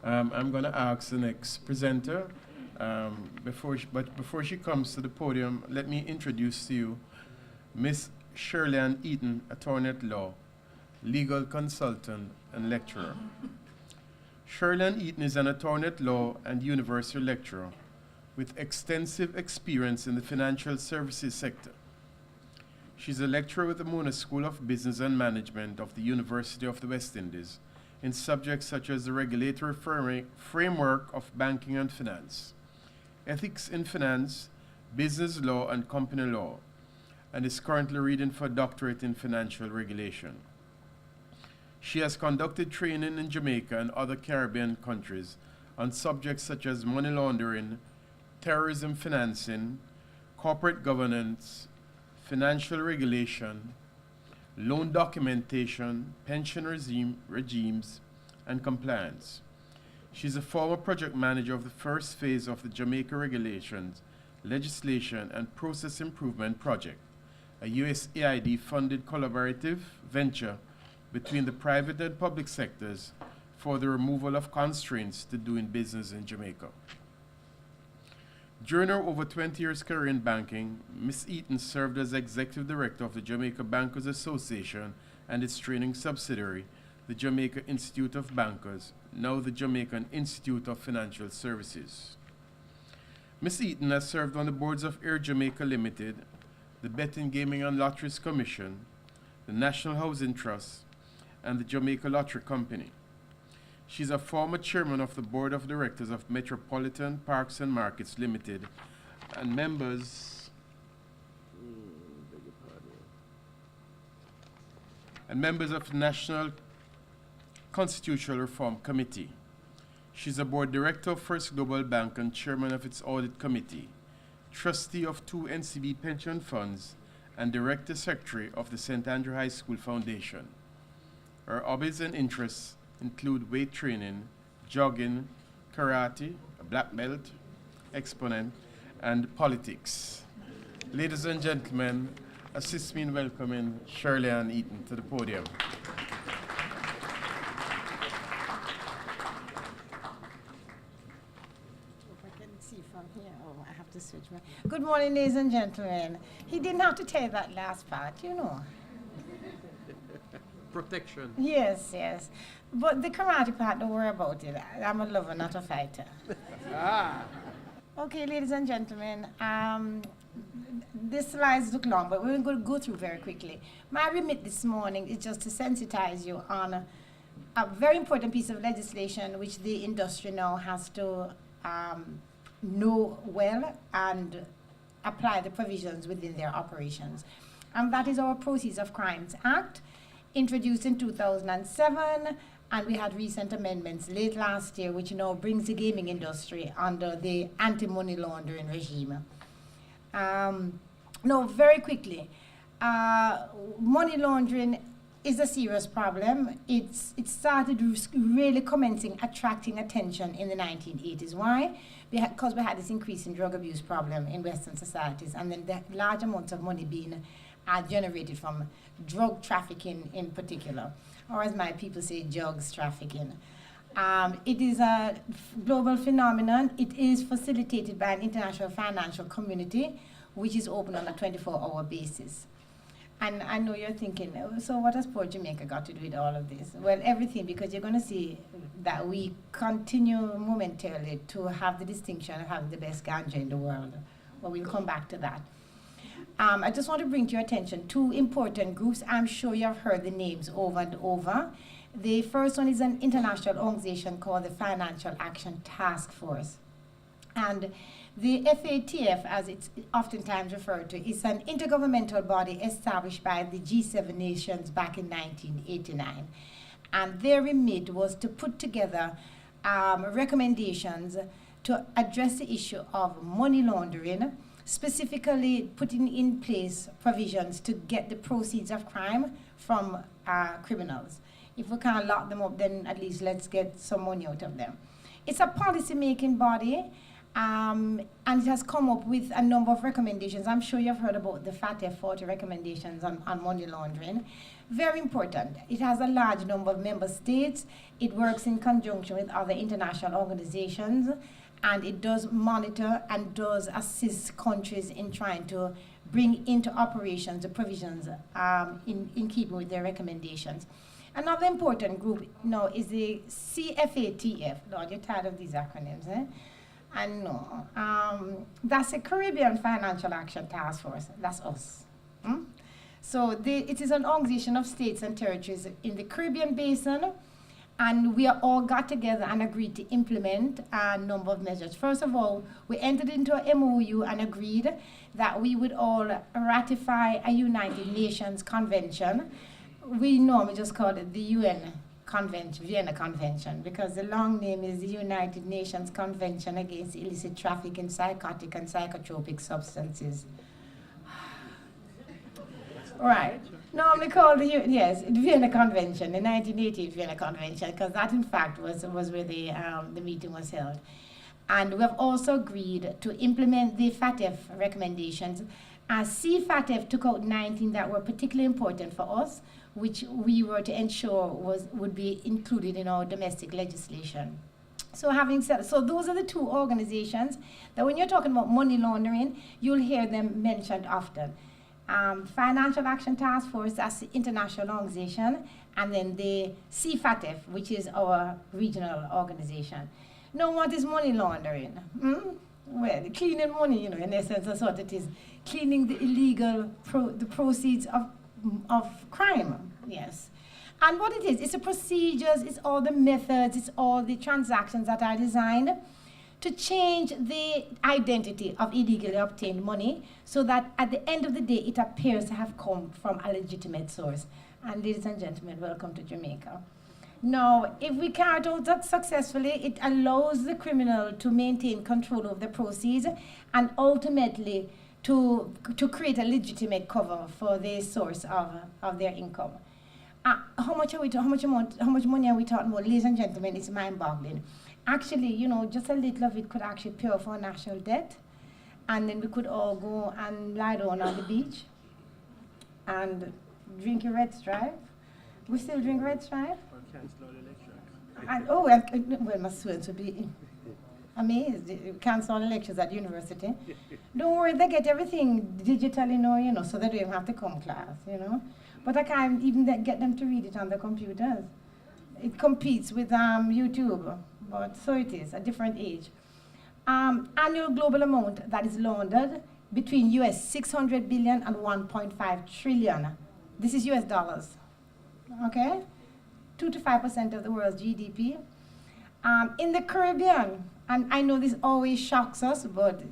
I'm going to ask the next presenter. Before she comes to the podium, let me introduce to you Miss Shirley Ann Eaton, attorney at law, legal consultant, and lecturer. Shirley Ann Eaton is an attorney at law and university lecturer with extensive experience in the financial services sector. She's a lecturer with the Mona School of Business and Management of the University of the West Indies in subjects such as the regulatory framework of banking and finance, ethics in finance, business law, and company law, and is currently reading for a doctorate in financial regulation. She has conducted training in Jamaica and other Caribbean countries on subjects such as money laundering, terrorism financing, corporate governance, financial regulation, loan documentation, pension regimes, and compliance. She's a former project manager of the first phase of the Jamaica Regulations, Legislation, and Process Improvement Project, a USAID-funded collaborative venture between the private and public sectors for the removal of constraints to doing business in Jamaica. During her over 20 years career in banking, Ms. Eaton served as Executive Director of the Jamaica Bankers Association and its training subsidiary, the Jamaica Institute of Bankers, now the Jamaican Institute of Financial Services. Ms. Eaton has served on the boards of Air Jamaica Limited, the Betting, Gaming and Lotteries Commission, the National Housing Trust, and the Jamaica Lottery Company. She's a former chairman of the board of directors of Metropolitan Parks and Markets Limited and members of the National Constitutional Reform Committee. She's a board director of First Global Bank and chairman of its audit committee, trustee of 2 NCB pension funds, and director secretary of the St. Andrew High School Foundation. Her hobbies and interests include weight training, jogging, karate, a black belt, exponent, and politics. Ladies and gentlemen, assist me in welcoming Shirley Ann Eaton to the podium. Good morning, ladies and gentlemen. He didn't have to tell that last part, you know. Protection. Yes, yes. But the karate part, don't worry about it. I'm a lover, not a fighter. Okay, ladies and gentlemen, this slides look long, but we're going to go through very quickly. My remit this morning is just to sensitize you on a very important piece of legislation which the industry now has to know well and apply the provisions within their operations. And that is our Proceeds of Crimes Act, introduced in 2007, and we had recent amendments late last year, which now brings the gaming industry under the anti-money laundering regime. Now, very quickly, money laundering is a serious problem. It started really commencing, attracting attention in the 1980s. Why? Because we had this increasing drug abuse problem in Western societies, and then the large amounts of money being generated from drug trafficking in particular, or as my people say, drugs trafficking. It is a global phenomenon. It is facilitated by an international financial community, which is open on a 24-hour basis. And I know you're thinking, so what has poor Jamaica got to do with all of this? Well, everything, because you're going to see that we continue momentarily to have the distinction of having the best ganja in the world. But we'll come back to that. I just want to bring to your attention 2 important groups. I'm sure you have heard the names over and over. The first one is an international organization called the Financial Action Task Force. And the FATF, as it's oftentimes referred to, is an intergovernmental body established by the G7 nations back in 1989. And their remit was to put together recommendations to address the issue of money laundering, specifically putting in place provisions to get the proceeds of crime from criminals. If we can't lock them up, then at least let's get some money out of them. It's a policy-making body, and it has come up with a number of recommendations. I'm sure you've heard about the FATF 40 recommendations on money laundering. Very important. It has a large number of member states. It works in conjunction with other international organizations, and it does monitor and does assist countries in trying to bring into operations the provisions in keeping with their recommendations. Another important group now is the CFATF. Lord, you're tired of these acronyms, eh? And no, that's the Caribbean Financial Action Task Force. That's us. So it is an organization of states and territories in the Caribbean Basin, and we are all got together and agreed to implement a number of measures. First of all, we entered into a MOU and agreed that we would all ratify a United Nations Convention. We normally just call it the UN Convention, Vienna Convention, because the long name is the United Nations Convention Against Illicit Traffic in Psychotic and Psychotropic Substances. Right. Normally called the Vienna Convention, the 1988 Vienna Convention, because that in fact was where the meeting was held. And we have also agreed to implement the FATF recommendations. CFATF took out 19 that were particularly important for us, which we were to ensure would be included in our domestic legislation. So having said, so those are the two organizations that when you're talking about money laundering, you'll hear them mentioned often. Financial Action Task Force, that's the international organization, and then the CFATF, which is our regional organization. Now, what is money laundering? Well, cleaning money, in essence, that's what it is. Cleaning the illegal, the proceeds of crime, yes. And what it is, it's the procedures, it's all the methods, it's all the transactions that are designed to change the identity of illegally obtained money so that at the end of the day, it appears to have come from a legitimate source. And ladies and gentlemen, welcome to Jamaica. Now, if we carry out that successfully, it allows the criminal to maintain control of the proceeds and ultimately to create a legitimate cover for the source of their income. How much money are we talking about? Ladies and gentlemen, it's mind-boggling. Actually, just a little of it could actually pay off our national debt, and then we could all go and lie down on the beach and drink a Red Stripe. We still drink Red Stripe? Or cancel the lecture. Well, my students would be amazed. Cancel all the lectures at university. Don't worry, they get everything digitally now, so they don't even have to come class, But I can't even get them to read it on the computers. It competes with YouTube. But so it is, a different age. Annual global amount that is laundered between US 600 billion and 1.5 trillion. This is US dollars, okay? 2 to 5% of the world's GDP. In the Caribbean, and I know this always shocks us, but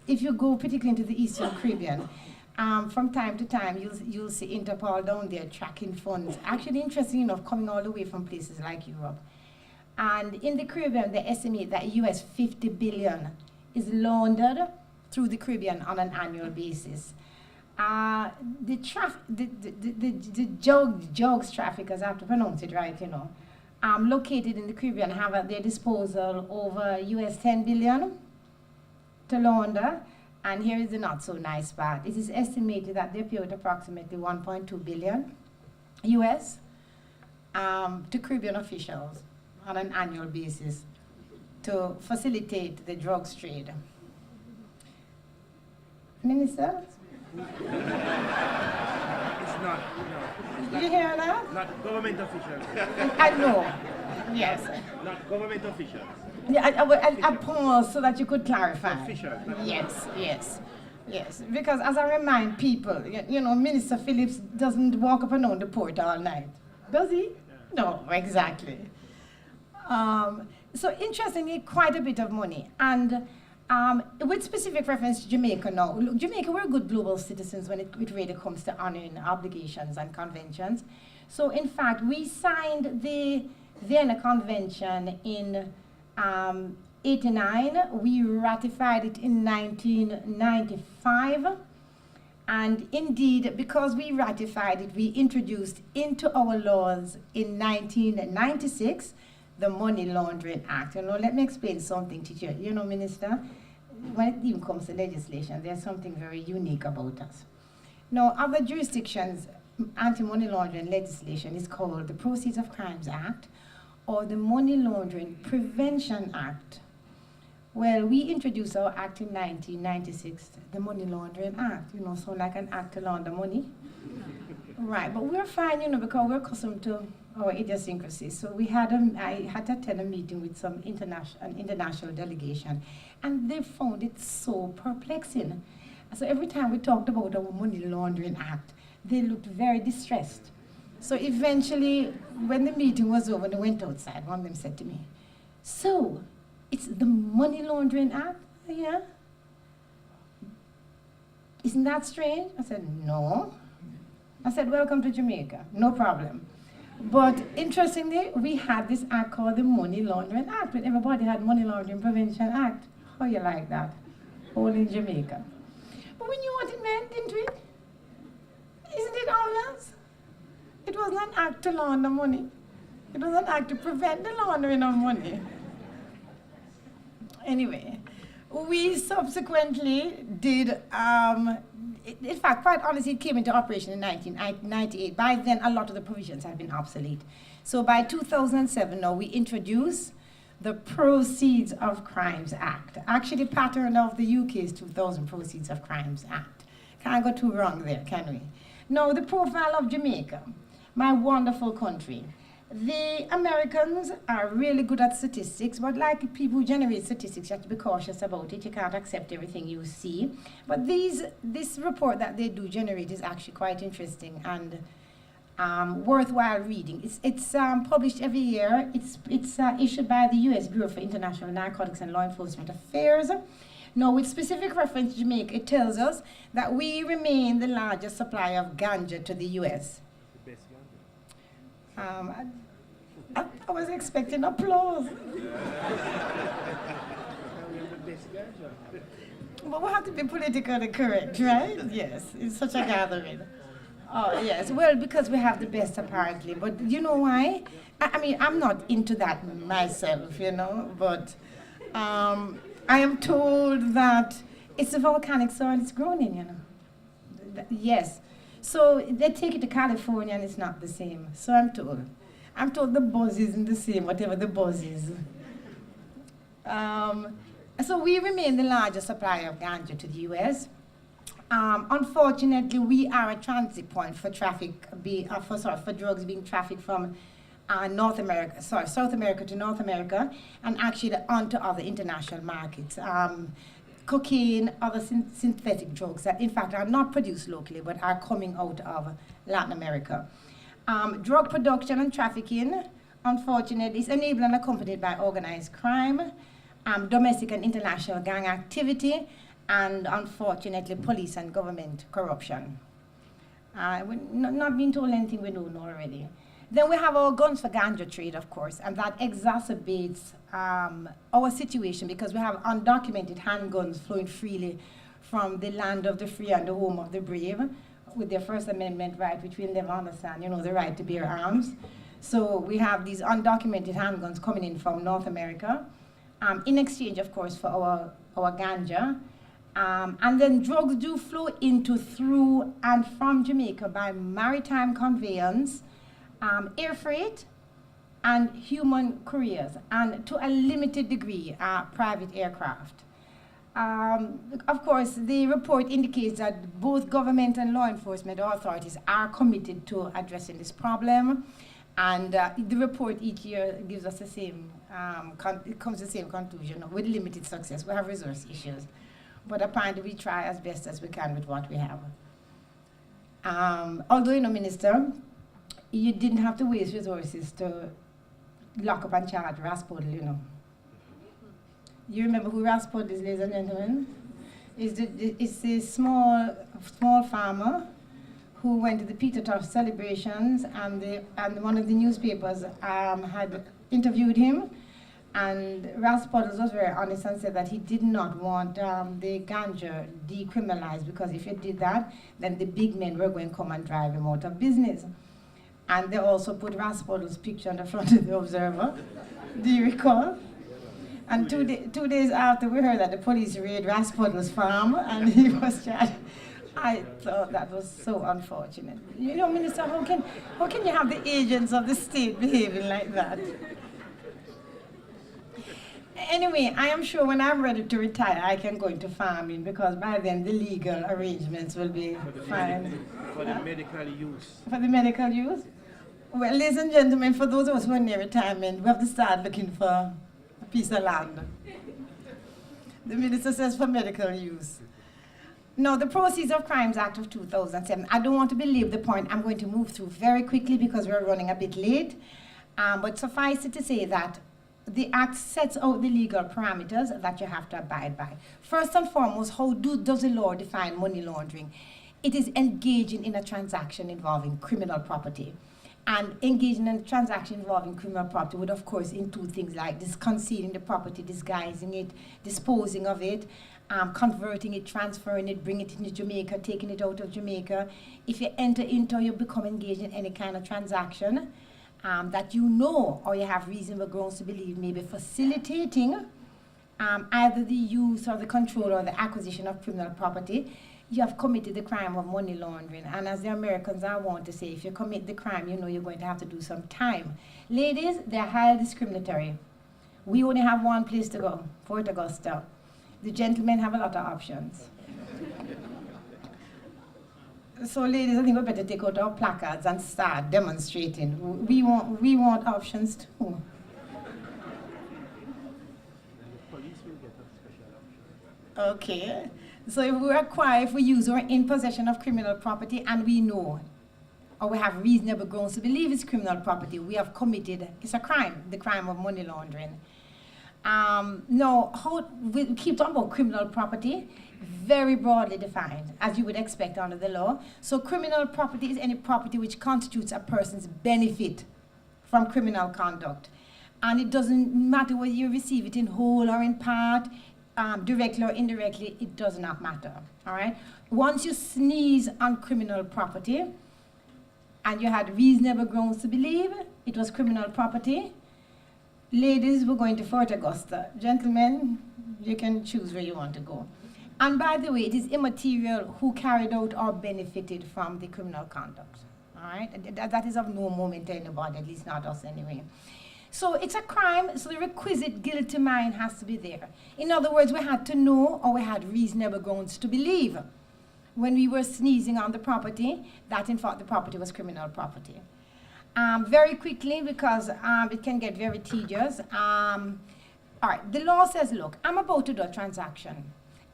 if you go particularly into the Eastern Caribbean, from time to time, you'll see Interpol down there tracking funds. Actually, interesting enough, coming all the way from places like Europe. And in the Caribbean, they estimate that US 50 billion is laundered through the Caribbean on an annual basis. The drugs traffickers, I have to pronounce it right, located in the Caribbean have at their disposal over US 10 billion to launder. And here is the not so nice part. It is estimated that they pay out approximately 1.2 billion US to Caribbean officials on an annual basis to facilitate the drugs trade. Minister? It's not, Did you hear that? not government officials. I know, yes. Not government officials. Yeah, I paused so that you could clarify. Officials. Yes. Because as I remind people, Minister Phillips doesn't walk up and down the port all night, does he? Yeah. No, exactly. So interestingly, quite a bit of money. And with specific reference to Jamaica now, Jamaica, we're good global citizens when it really comes to honoring obligations and conventions. So in fact, we signed the Vienna Convention in 89. We ratified it in 1995. And indeed, because we ratified it, we introduced into our laws in 1996 the Money Laundering Act. Let me explain something to you. Minister, when it even comes to legislation, there's something very unique about us. Now, other jurisdictions anti-money laundering legislation is called the Proceeds of Crimes Act or the Money Laundering Prevention Act. Well, we introduced our act in 1996, the Money Laundering Act, so like an act to launder money. Right, but we're fine, because we're accustomed to our idiosyncrasies. So I had to attend a meeting with an international delegation, and they found it so perplexing. So every time we talked about our Money Laundering Act, they looked very distressed. So eventually, when the meeting was over, they went outside. One of them said to me, "So, it's the Money Laundering Act?" "Yeah." "Isn't that strange?" I said, "No." I said, "Welcome to Jamaica, no problem." But interestingly, we had this act called the Money Laundering Act, but everybody had Money Laundering Prevention Act. How you like that? Only in Jamaica. But we knew what it meant, didn't we? Isn't it obvious? It was not an act to launder money. It was an act to prevent the laundering of money. Anyway, we subsequently did, in fact, quite honestly, it came into operation in 1998. By then, a lot of the provisions had been obsolete. So by 2007, now we introduced the Proceeds of Crimes Act. Actually, pattern of the UK's 2000 Proceeds of Crimes Act. Can't go too wrong there, can we? Now, the profile of Jamaica, my wonderful country. The Americans are really good at statistics, but like people who generate statistics, you have to be cautious about it. You can't accept everything you see. But this report that they do generate is actually quite interesting and worthwhile reading. It's published every year. It's issued by the U.S. Bureau for International Narcotics and Law Enforcement Affairs. Now, with specific reference to Jamaica, it tells us that we remain the largest supplier of ganja to the U.S. The best ganja. I was expecting applause. We are the best ganja. But we have to be politically correct, right? Yes, it's such a gathering. Oh, yes, well, because we have the best apparently. But you know why? I mean, I'm not into that myself, but I am told that it's a volcanic soil it's grown in, Yes. So they take it to California and it's not the same. So I'm told. I'm told the buzz isn't the same, whatever the buzz is. So we remain the largest supplier of ganja to the U.S. Unfortunately, we are a transit point for for drugs being trafficked from South America to North America, and actually onto other international markets. Cocaine, other synthetic drugs that in fact are not produced locally but are coming out of Latin America. Drug production and trafficking, unfortunately, is enabled and accompanied by organized crime, domestic and international gang activity, and unfortunately police and government corruption. We're not being told anything we don't know already. Then we have our guns for ganja trade, of course, and that exacerbates our situation because we have undocumented handguns flowing freely from the land of the free and the home of the brave with their First Amendment right, which we'll never understand, the right to bear arms. So we have these undocumented handguns coming in from North America in exchange, of course, for our ganja. And then drugs do flow into, through, and from Jamaica by maritime conveyance, air freight, and human couriers, and to a limited degree, private aircraft. Of course, the report indicates that both government and law enforcement authorities are committed to addressing this problem, and the report each year gives us the same, it comes to the same conclusion with limited success. We have resource issues, but apparently we try as best as we can with what we have. Although, Minister, you didn't have to waste resources to lock up and charge Raspodl, You remember who Raspodl is, ladies and gentlemen? It's a small farmer who went to the Peter Tosh celebrations, and one of the newspapers had interviewed him, and Raspodl was very honest and said that he did not want the ganja decriminalized, because if he did that, then the big men were going to come and drive him out of business. And they also put Raspodl's picture on the front of the Observer. Do you recall? And 2 days after, we heard that the police raided Raspodl's farm, and he was charged. I thought that was so unfortunate. You know, Minister, how can you have the agents of the state behaving like that? Anyway, I am sure when I'm ready to retire, I can go into farming because by then the legal arrangements will be fine. For the medical use. For the medical use? Well, ladies and gentlemen, for those of us who are near retirement, we have to start looking for a piece of land. The minister says for medical use. No, the Proceeds of Crimes Act of 2007. I don't want to belabor the point. I'm going to move through very quickly because we're running a bit late. But suffice it to say that the Act sets out the legal parameters that you have to abide by. First and foremost, how does the law define money laundering? It is engaging in a transaction involving criminal property. And engaging in a transaction involving criminal property would, of course, include things like concealing the property, disguising it, disposing of it, converting it, transferring it, bringing it into Jamaica, taking it out of Jamaica. If you enter into or you become engaged in any kind of transaction that you know or you have reasonable grounds to believe may be facilitating either the use or the control or the acquisition of criminal property, you have committed the crime of money laundering. And as the Americans I want to say, if you commit the crime, you know you're going to have to do some time. Ladies, they're highly discriminatory. We only have one place to go, Fort Augusta. The gentlemen have a lot of options. So ladies, I think we better take out our placards and start demonstrating. We want options too. And the police will get a special option. Okay. So if we use or are in possession of criminal property and we know or we have reasonable grounds to believe it's criminal property, we have committed, it's a crime, the crime of money laundering. Now, how we keep talking about criminal property, very broadly defined, as you would expect under the law. So criminal property is any property which constitutes a person's benefit from criminal conduct. And it doesn't matter whether you receive it in whole or in part, directly or indirectly, it does not matter, all right? Once you sneeze on criminal property and you had reasonable grounds to believe it was criminal property, ladies, we're going to Fort Augusta. Gentlemen, you can choose where you want to go. And by the way, it is immaterial who carried out or benefited from the criminal conduct, all right? That is of no moment to anybody, at least not us anyway. So it's a crime, so the requisite guilty mind has to be there. In other words, we had to know or we had reasonable grounds to believe when we were sneezing on the property that in fact the property was criminal property. Very quickly, because it can get very tedious. All right, the law says, look, I'm about to do a transaction.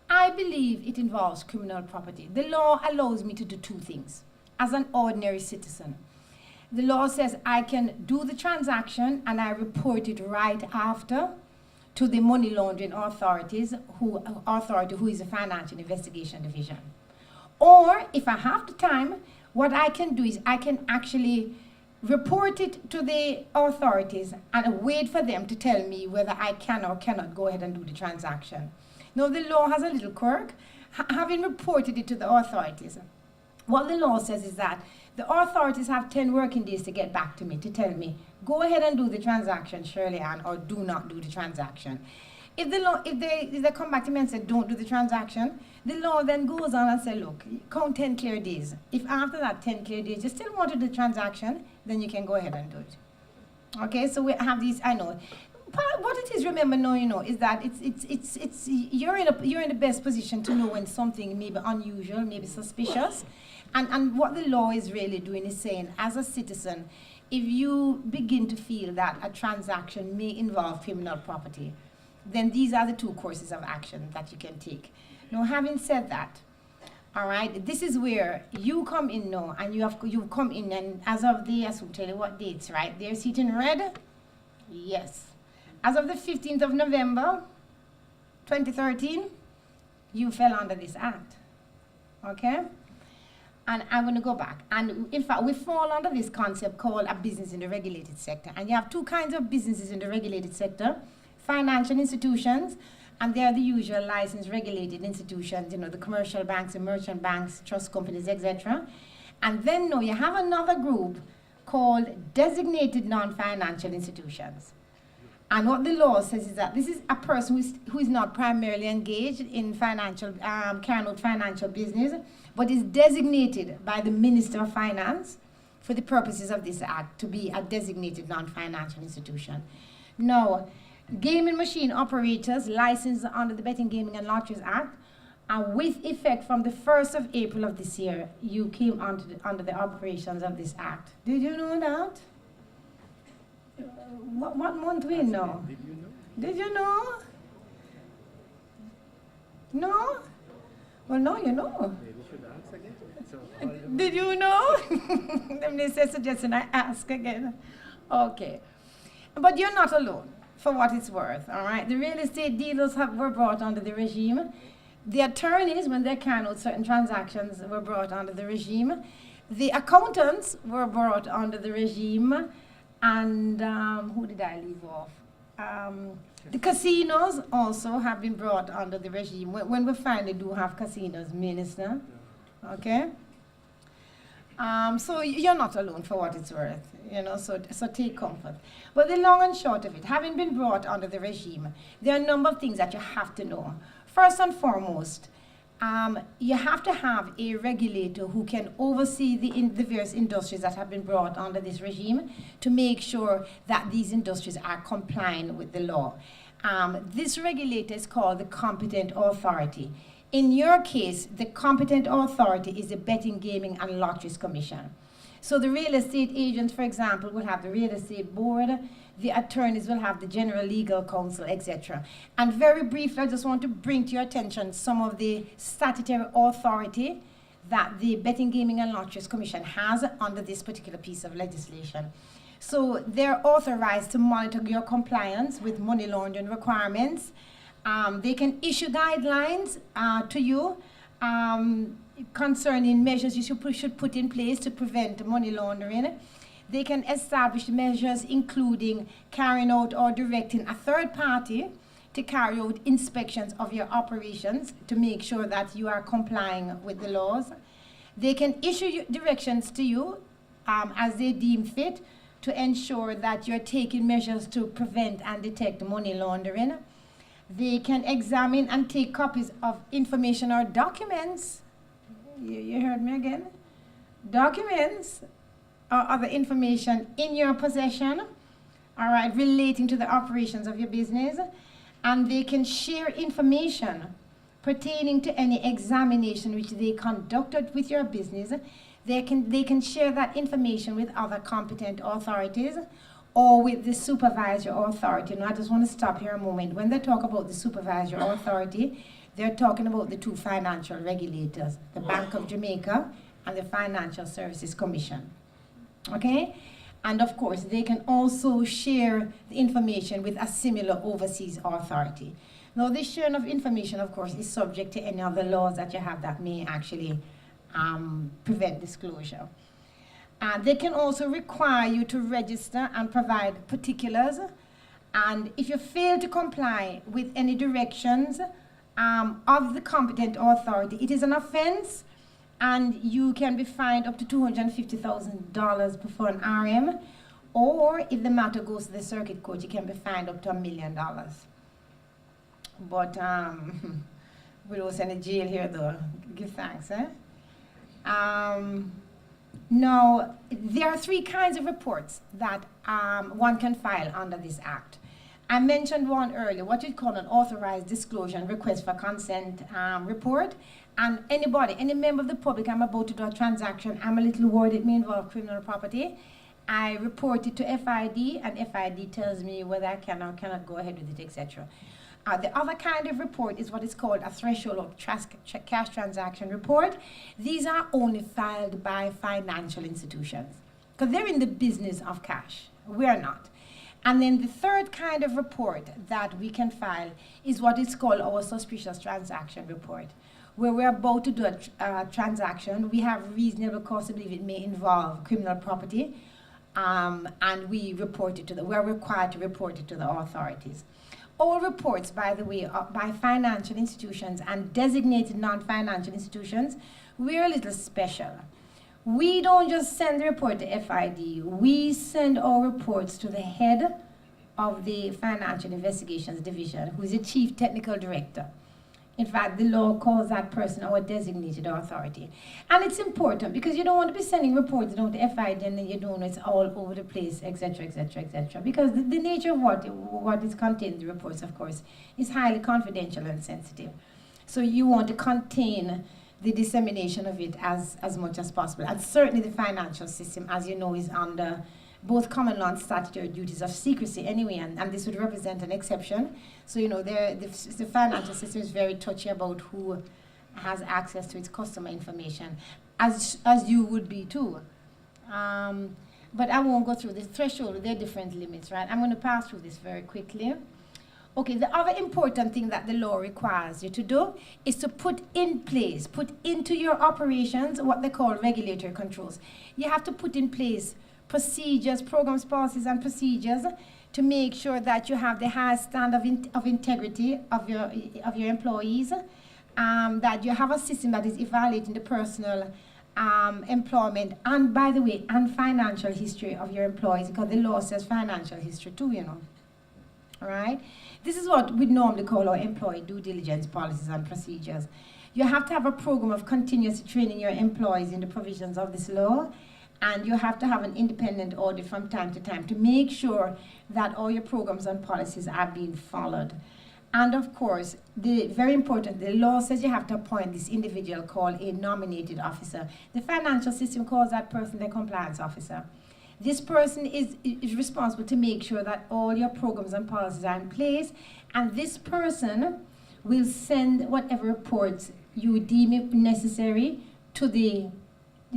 I believe it involves criminal property. The law allows me to do two things as an ordinary citizen. The law says I can do the transaction and I report it right after to the money laundering authorities, who is the Financial Investigation Division. Or if I have the time, what I can do is I can actually report it to the authorities and wait for them to tell me whether I can or cannot go ahead and do the transaction. Now the law has a little quirk. Having reported it to the authorities, what the law says is that the authorities have 10 working days to get back to me, to tell me, go ahead and do the transaction, Shirley Ann, or do not do the transaction. If they come back to me and say, don't do the transaction, the law then goes on and says, look, count 10 clear days. If after that 10 clear days you still want to do the transaction, then you can go ahead and do it. Okay, so we have these, I know. What it is, remember now, you know, is that you're in the best position to know when something may be unusual, maybe suspicious. And what the law is really doing is saying, as a citizen, if you begin to feel that a transaction may involve criminal property, then these are the two courses of action that you can take. Now, having said that, all right, this is where you come in now, and you've come in, and as of the, I will tell you what dates, right? They're sitting in red? Yes. As of the 15th of November, 2013, you fell under this act, okay? And I'm going to go back. And in fact, we fall under this concept called a business in the regulated sector. And you have two kinds of businesses in the regulated sector: financial institutions, and they are the usual licensed regulated institutions, you know, the commercial banks, the merchant banks, trust companies, etc. And then no, you have another group called designated non-financial institutions. And what the law says is that this is a person who is not primarily engaged in carrying out financial business, but is designated by the Minister of Finance for the purposes of this act to be a designated non-financial institution. Now, gaming machine operators licensed under the Betting, Gaming and Lotteries Act, and with effect from the 1st of April of this year, you came under the operations of this act. Did you know that? What month we know? Did you know? Did you know? No? Well, no, you know. Maybe we should ask again. So, all the- Did you know? Let me say suggestion, I ask again. Okay. But you're not alone, for what it's worth, all right? The real estate dealers were brought under the regime. The attorneys, when they carried out certain transactions, were brought under the regime. The accountants were brought under the regime. And who did I leave off? The casinos also have been brought under the regime. When we finally do have casinos, Minister, okay? So you're not alone, for what it's worth, you know, so take comfort. But the long and short of it, having been brought under the regime, there are a number of things that you have to know. First and foremost, you have to have a regulator who can oversee the various industries that have been brought under this regime to make sure that these industries are complying with the law. This regulator is called the competent authority. In your case, the competent authority is the Betting, Gaming and Lotteries Commission. So the real estate agents, for example, will have the real estate board, the attorneys will have the general legal counsel, etc. And very briefly, I just want to bring to your attention some of the statutory authority that the Betting, Gaming and Lotteries Commission has under this particular piece of legislation. So they're authorized to monitor your compliance with money laundering requirements. They can issue guidelines to you concerning measures you should put in place to prevent money laundering. They can establish measures including carrying out or directing a third party to carry out inspections of your operations to make sure that you are complying with the laws. They can issue directions to you as they deem fit to ensure that you're taking measures to prevent and detect money laundering. They can examine and take copies of information or documents. You heard me again? Documents or other information in your possession, all right, relating to the operations of your business. And they can share information pertaining to any examination which they conducted with your business. They can share that information with other competent authorities or with the supervisory authority. Now, I just want to stop here a moment. When they talk about the supervisory authority, they're talking about the two financial regulators, the Bank of Jamaica and the Financial Services Commission. Okay? And of course, they can also share the information with a similar overseas authority. Now, this sharing of information, of course, is subject to any other laws that you have that may actually prevent disclosure. They can also require you to register and provide particulars. And if you fail to comply with any directions of the competent authority, it is an offense, and you can be fined up to $250,000 before an RM, or if the matter goes to the circuit court, you can be fined up to $1 million. But we don't send a jail here, though. Give thanks, eh? Now, there are three kinds of reports that one can file under this act. I mentioned one earlier, what you call an authorized disclosure and request for consent report. And anybody, any member of the public, I'm about to do a transaction, I'm a little worried it may involve criminal property. I report it to FID, and FID tells me whether I can or cannot go ahead with it, etc. The other kind of report is what is called a threshold or cash transaction report. These are only filed by financial institutions because they're in the business of cash. We are not. And then the third kind of report that we can file is what is called our suspicious transaction report, where we're about to do a transaction. We have reasonable cause to believe it may involve criminal property, and we report it we're required to report it to the authorities. All reports, by the way, by financial institutions and designated non-financial institutions, we're a little special. We don't just send the report to FID. We send our reports to the head of the Financial Investigations Division, who is the Chief Technical Director. In fact, the law calls that person our designated authority. And it's important because you don't want to be sending reports down to FID and then you don't know it's all over the place, etc., etc., etc. Because the nature of what is contained in the reports, of course, is highly confidential and sensitive. So you want to contain the dissemination of it as much as possible. And certainly the financial system, as you know, is under both common law and statutory duties of secrecy anyway, and this would represent an exception. So, you know, the financial system is very touchy about who has access to its customer information, as you would be too. But I won't go through the threshold, there are different limits, right? I'm going to pass through this very quickly. Okay, the other important thing that the law requires you to do is to put in place, put into your operations what they call regulatory controls. You have to put in place procedures, programs, policies, and procedures to make sure that you have the highest standard of integrity of your employees, that you have a system that is evaluating the personal employment, and by the way, and financial history of your employees, because the law says financial history too, you know. All right? This is what we normally call our employee due diligence policies and procedures. You have to have a program of continuous training your employees in the provisions of this law, and you have to have an independent audit from time to time to make sure that all your programs and policies are being followed. And of course, very important, the law says you have to appoint this individual called a nominated officer. The financial system calls that person the compliance officer. This person is responsible to make sure that all your programs and policies are in place, and this person will send whatever reports you deem it necessary to the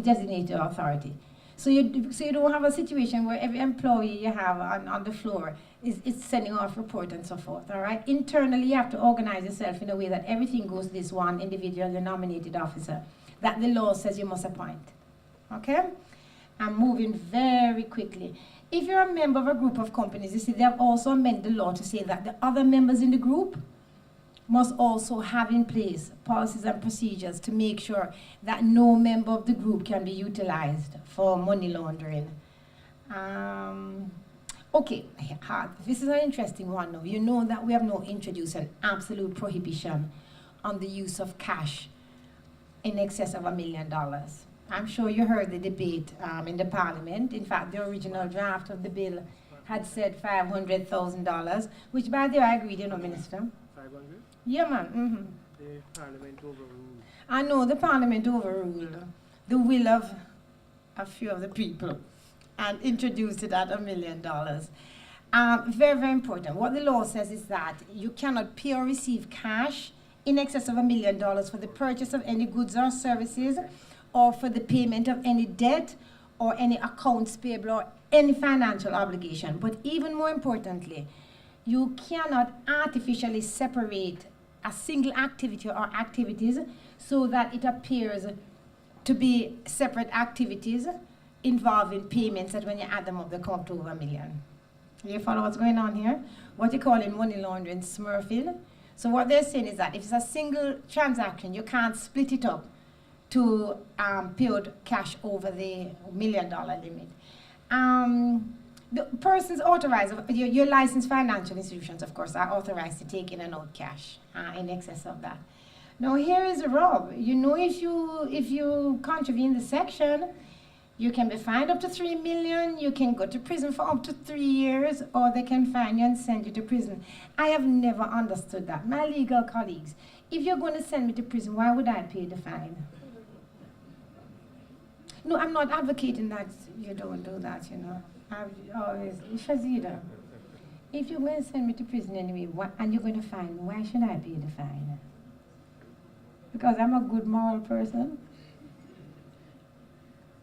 designated authority. So you don't have a situation where every employee you have on the floor is sending off report and so forth, all right? Internally, you have to organize yourself in a way that everything goes to this one individual, the nominated officer, that the law says you must appoint, okay? I'm moving very quickly. If you're a member of a group of companies, you see they have also amended the law to say that the other members in the group must also have in place policies and procedures to make sure that no member of the group can be utilized for money laundering. Okay, this is an interesting one now. You know that we have now introduced an absolute prohibition on the use of cash in excess of $1 million. I'm sure you heard the debate in the parliament. In fact, the original draft of the bill had said $500,000, which by the way, I agreed, you know, Minister. 500? Yeah, man. Mm-hmm. The parliament overruled. I know the parliament overruled the will of a few of the people and introduced it at $1 million. Very, very important. What the law says is that you cannot pay or receive cash in excess of $1 million for the purchase of any goods or services, or for the payment of any debt, or any accounts payable, or any financial obligation. But even more importantly, you cannot artificially separate a single activity or activities so that it appears to be separate activities involving payments that when you add them up, they come to over $1 million. You follow what's going on here? What you call in money laundering smurfing. So what they're saying is that if it's a single transaction, you can't split it up to pay out cash over the $1 million limit. The persons authorized, your licensed financial institutions, of course, are authorized to take in and out cash in excess of that. Now, here is the rub. You know, if you contravene the section, you can be fined up to $3 million, you can go to prison for up to 3 years, or they can fine you and send you to prison. I have never understood that. My legal colleagues, if you're going to send me to prison, why would I pay the fine? No, I'm not advocating that you don't do that, you know. I've always, Shazida, if you're going to send me to prison anyway, and you're going to fine me, why should I pay the fine? Because I'm a good moral person?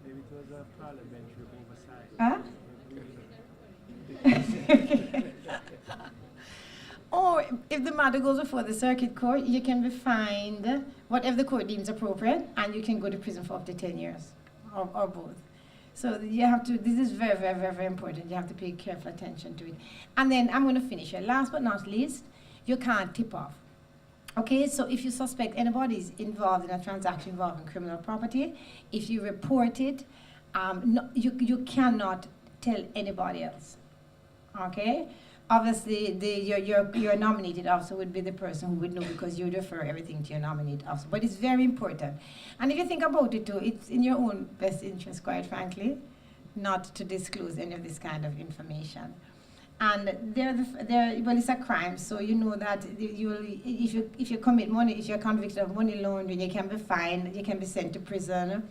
Maybe it was a parliamentary oversight. Huh? Or if the matter goes before the circuit court, you can be fined whatever the court deems appropriate, and you can go to prison for up to 10 years, or both. So you have to, this is very, very, very, very important. You have to pay careful attention to it. And then I'm going to finish here. Last but not least, you can't tip off. Okay, so if you suspect anybody is involved in a transaction involving criminal property, if you report it, you cannot tell anybody else. Okay? obviously your nominated officer would be the person who would know, because you refer everything to your nominated officer. But it's very important. And if you think about it too, it's in your own best interest, quite frankly, not to disclose any of this kind of information. And well, it's a crime, so you know that if you commit money, if you're convicted of money laundering, you can be fined, you can be sent to prison.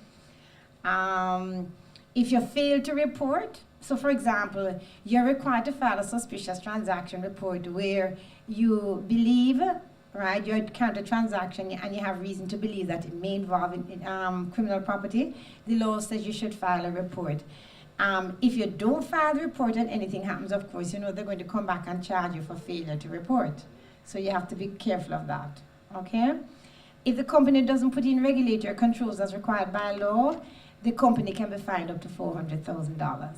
If you fail to report, so for example, you're required to file a suspicious transaction report where you believe, right, you encounter a transaction and you have reason to believe that it may involve criminal property. The law says you should file a report. If you don't file the report and anything happens, of course, you know they're going to come back and charge you for failure to report. So you have to be careful of that, okay? If the company doesn't put in regulator controls as required by law, the company can be fined up to $400,000.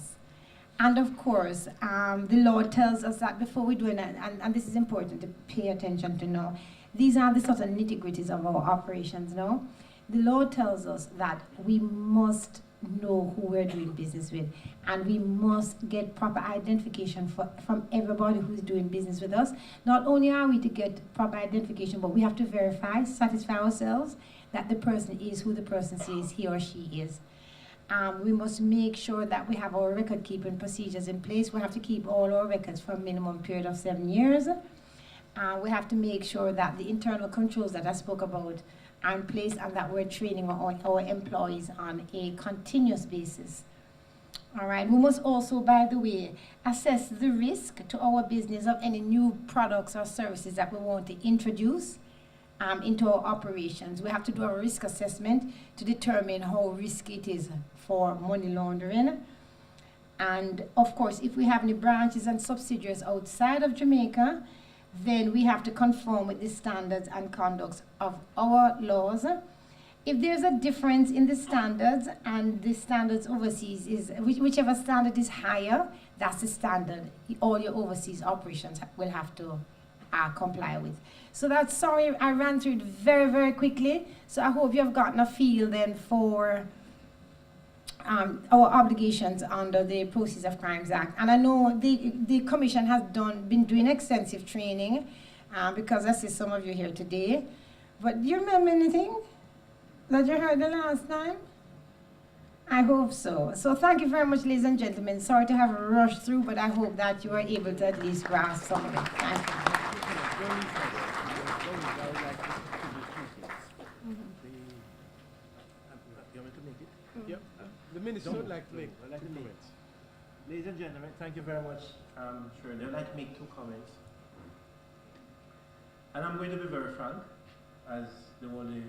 And of course, the law tells us that before we do it, and this is important to pay attention to know, these are the sort of nitty-gritties of our operations, no? The law tells us that we must know who we're doing business with, and we must get proper identification from everybody who's doing business with us. Not only are we to get proper identification, but we have to verify, satisfy ourselves that the person is who the person says he or she is. We must make sure that we have our record keeping procedures in place. We have to keep all our records for a minimum period of 7 years. We have to make sure that the internal controls that I spoke about are in place, and that we're training our employees on a continuous basis. All right. We must also, by the way, assess the risk to our business of any new products or services that we want to introduce into our operations. We have to do a risk assessment to determine how risky it is for money laundering. And of course, if we have any branches and subsidiaries outside of Jamaica, then we have to conform with the standards and conducts of our laws. If there's a difference in the standards and the standards overseas, is whichever standard is higher, that's the standard all your overseas operations will have to comply with. So that's, sorry, I ran through it very, very quickly. So I hope you have gotten a feel then for our obligations under the Proceeds of Crimes Act. And I know the Commission has been doing extensive training because I see some of you here today. But do you remember anything that you heard the last time? I hope so. So thank you very much, ladies and gentlemen. Sorry to have rushed through, but I hope that you were able to at least grasp some of it. Thank you. The minister would like to make comments. Ladies and gentlemen, thank you very much, Shirley. I'd like to make 2 comments. And I'm going to be very frank, as the only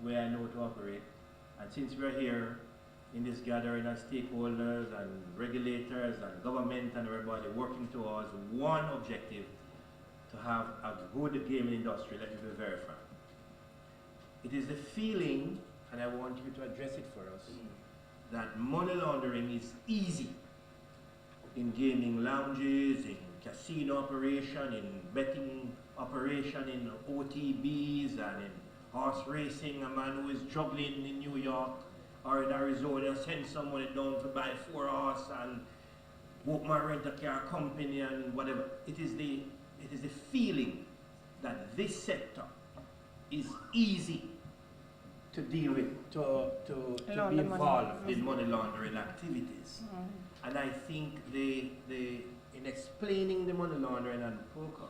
way I know to operate. And since we're here in this gathering as stakeholders and regulators and government and everybody working towards one objective, to have a good gaming industry, let me be very frank. It is the feeling, and I want you to address it for us, that money laundering is easy in gaming lounges, in casino operation, in betting operation, in OTBs, and in horse racing. A man who is juggling in New York or in Arizona sends someone down to buy 4 horse and book my rent-a-car company and whatever. It is the feeling that this sector is easy to deal with, to be involved in money laundering activities. And I think in explaining the money laundering and POCA,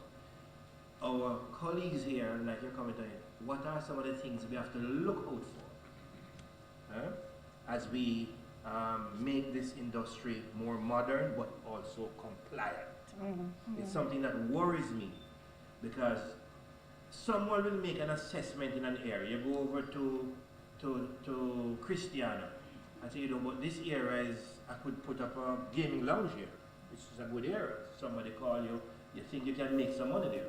our colleagues here, like your commentator, what are some of the things we have to look out for as we make this industry more modern but also compliant? It's something that worries me, because someone will make an assessment in an area. You go over to Christiana and say, you know, but this area is, I could put up a gaming lounge here. It's a good area. Somebody call you, you think you can make some money there.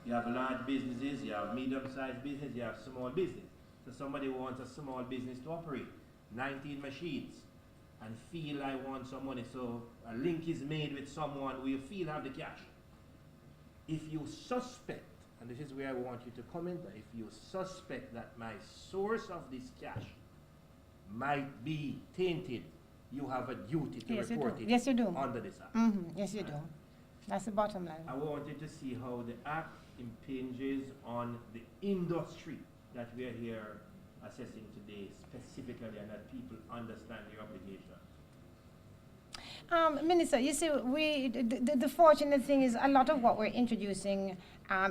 You have large businesses, you have medium-sized business, you have small business. So somebody wants a small business to operate, 19 machines, and feel I want some money. So a link is made with someone who you feel have the cash. If you suspect, and this is where I want you to comment, that if you suspect that my source of this cash might be tainted, you have a duty to report it. Yes, you do. Under this act. Yes, you do. That's the bottom line. I wanted to see how the Act impinges on the industry that we are here assessing today specifically, and that people understand the obligation. Minister, you see, the fortunate thing is a lot of what we're introducing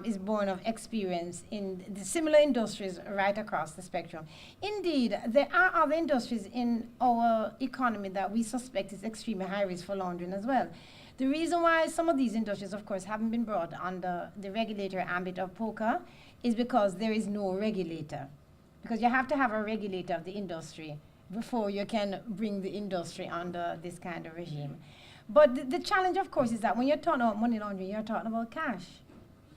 is born of experience in the similar industries right across the spectrum. Indeed, there are other industries in our economy that we suspect is extremely high risk for laundering as well. The reason why some of these industries, of course, haven't been brought under the regulator ambit of POCA is because there is no regulator. Because you have to have a regulator of the industry before you can bring the industry under this kind of regime. But the challenge, of course, is that when you're talking about money laundering, you're talking about cash.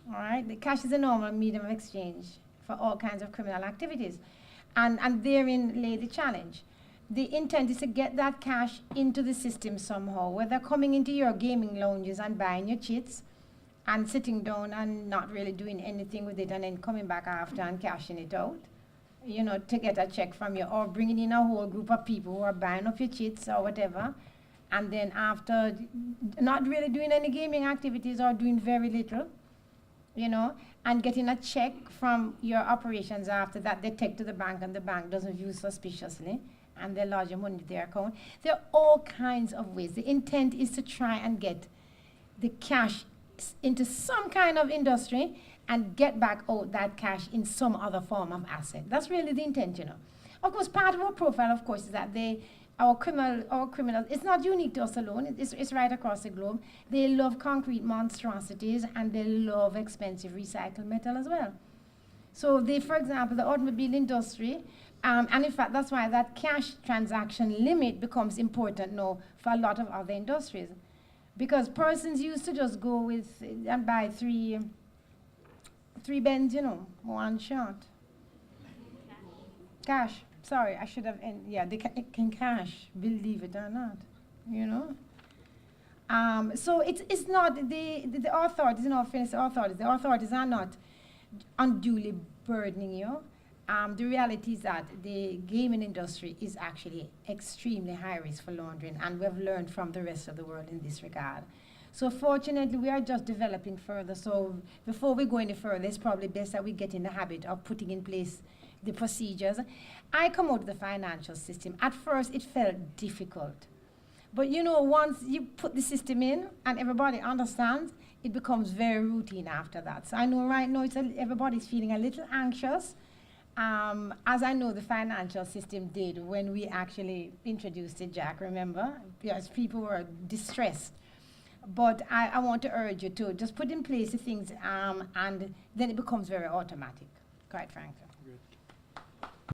All right? The cash is a normal medium of exchange for all kinds of criminal activities. And therein lay the challenge. The intent is to get that cash into the system somehow, whether coming into your gaming lounges and buying your chits and sitting down and not really doing anything with it and then coming back after and cashing it out, you know, to get a check from you, or bringing in a whole group of people who are buying up your chits or whatever, and then after not really doing any gaming activities or doing very little, you know, and getting a check from your operations after that, they take to the bank and the bank doesn't view suspiciously and they lodge your money to their account. There are all kinds of ways. The intent is to try and get the cash into some kind of industry and get back out that cash in some other form of asset. That's really the intent, you know. Of course, part of our profile, of course, is that our criminals, it's not unique to us alone, it's right across the globe. They love concrete monstrosities and they love expensive recycled metal as well. So for example, the automobile industry, and in fact, that's why that cash transaction limit becomes important now for a lot of other industries. Because persons used to just go with and buy three bends, you know, one shot. Cash. Sorry, I should have, it can cash, believe it or not, you know. So it's not, the authorities, in all fairness, the authorities are not unduly burdening you. The reality is that the gaming industry is actually extremely high risk for laundering, and we've learned from the rest of the world in this regard. So fortunately, we are just developing further. So before we go any further, it's probably best that we get in the habit of putting in place the procedures. I come out of the financial system. At first, it felt difficult. But you know, once you put the system in and everybody understands, it becomes very routine after that. So I know right now everybody's feeling a little anxious, as I know the financial system did when we actually introduced it, Jack, remember? Yes, people were distressed. But I want to urge you to just put in place the things, and then it becomes very automatic, quite frankly.